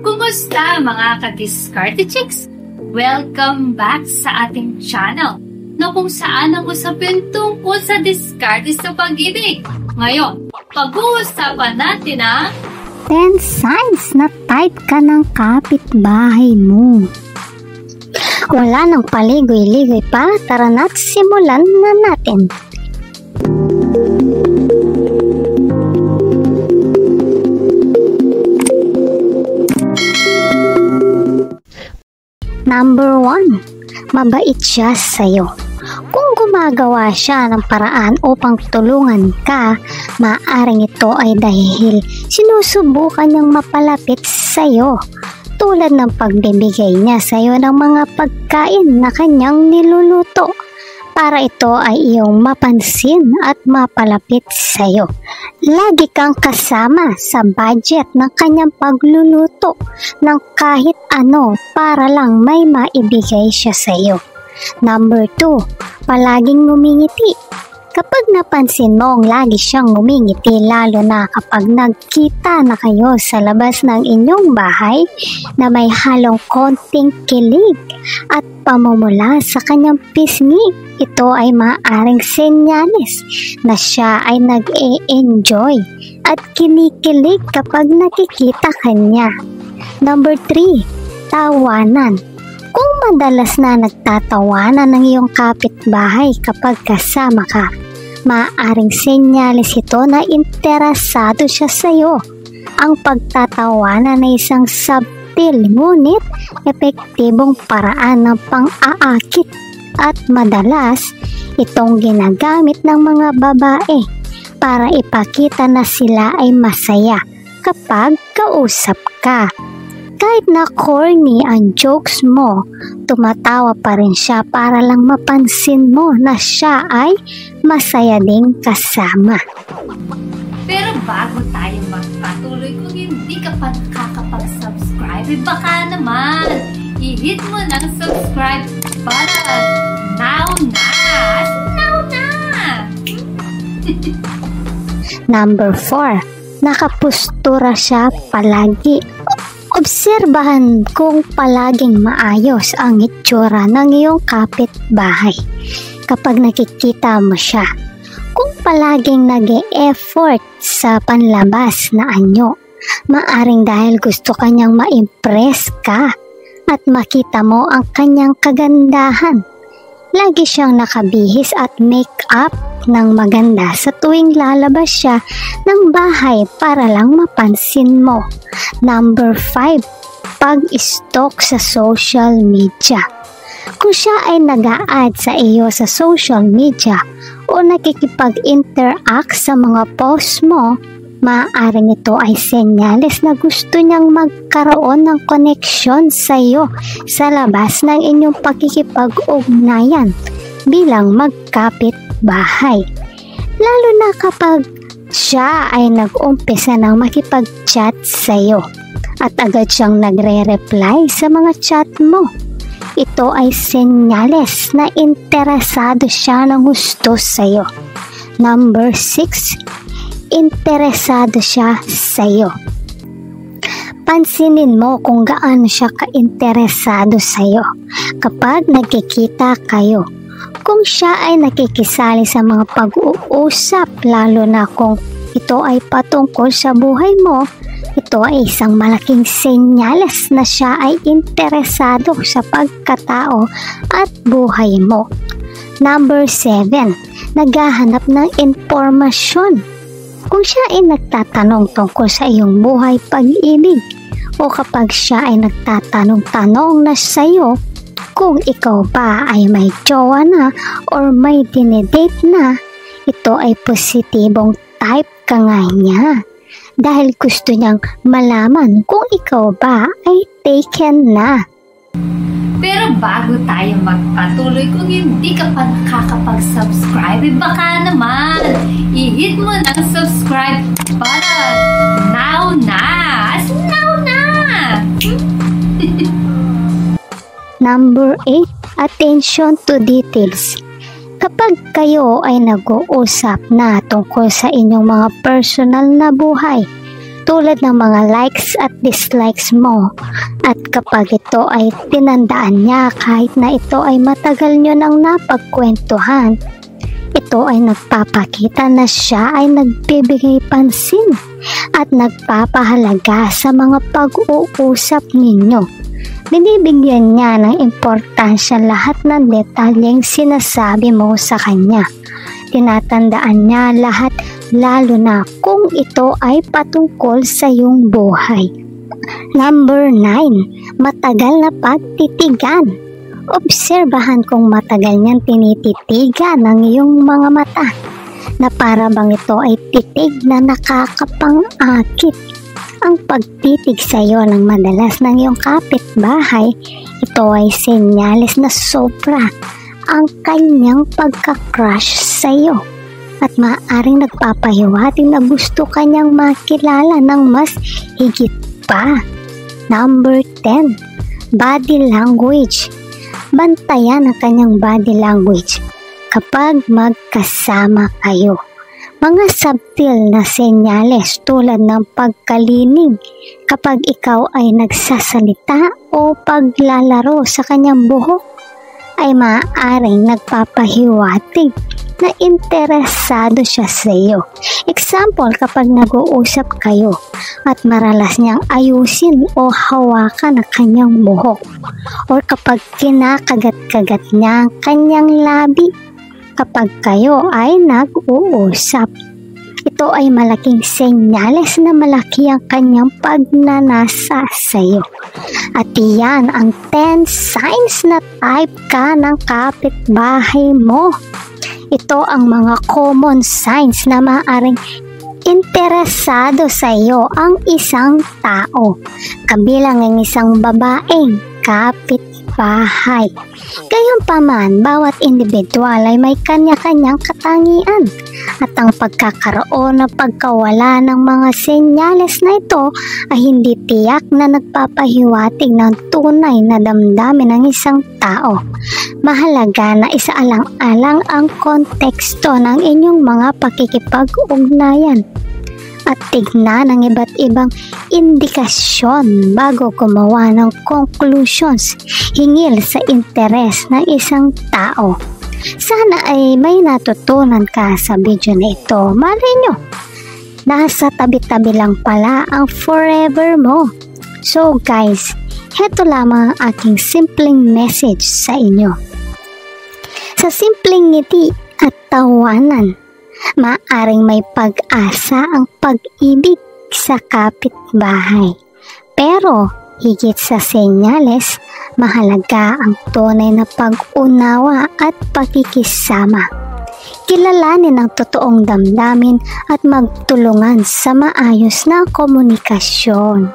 Kumusta mga ka-Diskarte Chicks? Welcome back sa ating channel na kung saan ang usapin tungkol sa diskarte sa pag-ibig. Ngayon, pag-uusapan natin ang 10 signs na type ka ng kapitbahay mo. Wala nang paligoy-ligoy pa, tara na't simulan na natin. Number 1, mabait siya sa'yo. Kung gumagawa siya ng paraan upang tulungan ka, maaaring ito ay dahil sinusubukan niyang mapalapit sa'yo. Tulad ng pagbibigay niya sa'yo ng mga pagkain na kanyang niluluto para ito ay iyong mapansin at mapalapit sa'yo. Lagi kang kasama sa budget ng kanyang pagluluto ng kahit ano para lang may maibigay siya sa'yo. Number 2, palaging ngumingiti. Kapag napansin mong lagi siyang ngumingiti, lalo na kapag nagkita na kayo sa labas ng inyong bahay na may halong konting kilig at pamumula sa kanyang pisngi, ito ay maaaring senyales na siya ay nag-e-enjoy at kinikilig kapag nakikita kanya. Number 3, tawanan. Kung madalas na nagtatawanan ng iyong kapitbahay kapag kasama ka, maaaring senyales ito na interesado siya sa iyo. Ang pagtatawanan ay isang subtle ngunit epektibong paraan ng pang-aakit at madalas itong ginagamit ng mga babae para ipakita na sila ay masaya kapag kausap ka. Kahit na corny ang jokes mo, tumatawa pa rin siya para lang mapansin mo na siya ay masaya ding kasama. Pero bago tayo magpatuloy, kung hindi ka pa nakakapag-subscribe, baka naman i-hit mo ng subscribe button. Now na! Number 4, nakapustura siya palagi. Obserbahan kung palaging maayos ang itsura ng iyong kapitbahay kapag nakikita mo siya. Kung palaging nag-e-effort sa panlabas na anyo, maaring dahil gusto kanyang ma-impress ka at makita mo ang kanyang kagandahan. Lagi siyang nakabihis at make-up ng maganda sa tuwing lalabas siya ng bahay para lang mapansin mo. Number 5, pag-stalk sa social media. Kung siya ay nag-a-add sa iyo sa social media o nakikipag-interact sa mga post mo, maaaring ito ay senyales na gusto niyang magkaroon ng koneksyon sa iyo sa labas ng inyong pakikipag-ugnayan bilang magkapit-bahay. Lalo na kapag siya ay nag-umpisa ng makipag-chat sa iyo at agad siyang nagre-reply sa mga chat mo. Ito ay senyales na interesado siya ng gusto sa iyo. Number 6, interesado siya sa iyo. Pansinin mo kung gaano siya ka-interesado sa iyo kapag nagkikita kayo. Kung siya ay nakikisali sa mga pag-uusap, lalo na kung ito ay patungkol sa buhay mo, ito ay isang malaking senyales na siya ay interesado sa pagkatao at buhay mo. Number 7, naghahanap ng impormasyon. Kung siya ay nagtatanong tungkol sa iyong buhay pag-ibig o kapag siya ay nagtatanong-tanong na sa iyo kung ikaw ba ay may jowa na or may dinedate na, ito ay positibong type ka nga niya dahil gusto niyang malaman kung ikaw ba ay taken na. Pero bago tayo magpatuloy, kung hindi ka pa nakakapag-subscribe, baka naman i-hit mo ng subscribe button. Now na! Number 8, attention to details. Kapag kayo ay nag-uusap na tungkol sa inyong mga personal na buhay, tulad ng mga likes at dislikes mo. At kapag ito ay tinandaan niya kahit na ito ay matagal nyo nang napagkwentuhan, ito ay nagpapakita na siya ay nagbibigay pansin at nagpapahalaga sa mga pag-uusap ninyo. Binibigyan niya ng importansya lahat ng detalyeng sinasabi mo sa kanya. Tinatandaan niya lahat, lalo na kung ito ay patungkol sa iyong buhay. Number 9, matagal na pagtitigan. Obserbahan kung matagal niyang tinititigan ang iyong mga mata, na para bang ito ay titig na nakakapang-akit. Ang pagtitig sa iyo ng madalas ng iyong kapitbahay, ito ay senyales na sobra ang kanyang pagka-crush sa iyo at maaaring nagpapahiwatig na gusto kanyang makilala ng mas higit pa. Number 10, body language. Bantayan ang kanyang body language kapag magkasama kayo. Mga subtle na senyales tulad ng pagkalining kapag ikaw ay nagsasalita o paglalaro sa kanyang buhok ay maaaring nagpapahiwatig na interesado siya sa iyo. Example, kapag nag-uusap kayo at maralas niyang ayusin o hawakan ang kanyang buhok, or kapag kinakagat-kagat niya ang kanyang labi kapag kayo ay nag-uusap. Ito ay malaking senyales na malaki ang kanyang pagnanasa sa iyo. At iyan ang 10 signs na type ka ng kapitbahay mo. Ito ang mga common signs na maaaring interesado sa iyo ang isang tao, kabilang ang isang babaeng kapitbahay. Gayunpaman, bawat individual ay may kanya-kanyang katangian at ang pagkakaroon ng pagkawala ng mga senyales na ito ay hindi tiyak na nagpapahiwatig ng tunay na damdamin ng isang tao. Mahalaga na isaalang-alang ang konteksto ng inyong mga pakikipag-ugnayan at tignan ang iba't ibang indikasyon bago gumawa ng conclusions hinggil sa interes ng isang tao. Sana ay may natutunan ka sa video na ito. Malay nyo, nasa tabi-tabi lang pala ang forever mo. So guys, heto lamang ang aking simpleng message sa inyo. Sa simpleng ngiti at tawanan, maaring may pag-asa ang pag-ibig sa kapitbahay. Pero higit sa senyales, mahalaga ang tunay na pag-unawa at pakikisama. Kilalanin ang totoong damdamin at magtulungan sa maayos na komunikasyon.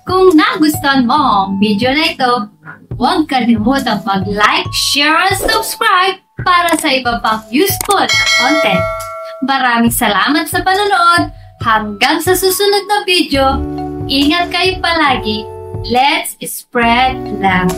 Kung nagustuhan mo ang video na ito, huwag kalimutang mag-like, share, and subscribe para sa iba pang useful content. Maraming salamat sa panonood. Hanggang sa susunod na video, ingat kayo palagi. Let's spread love.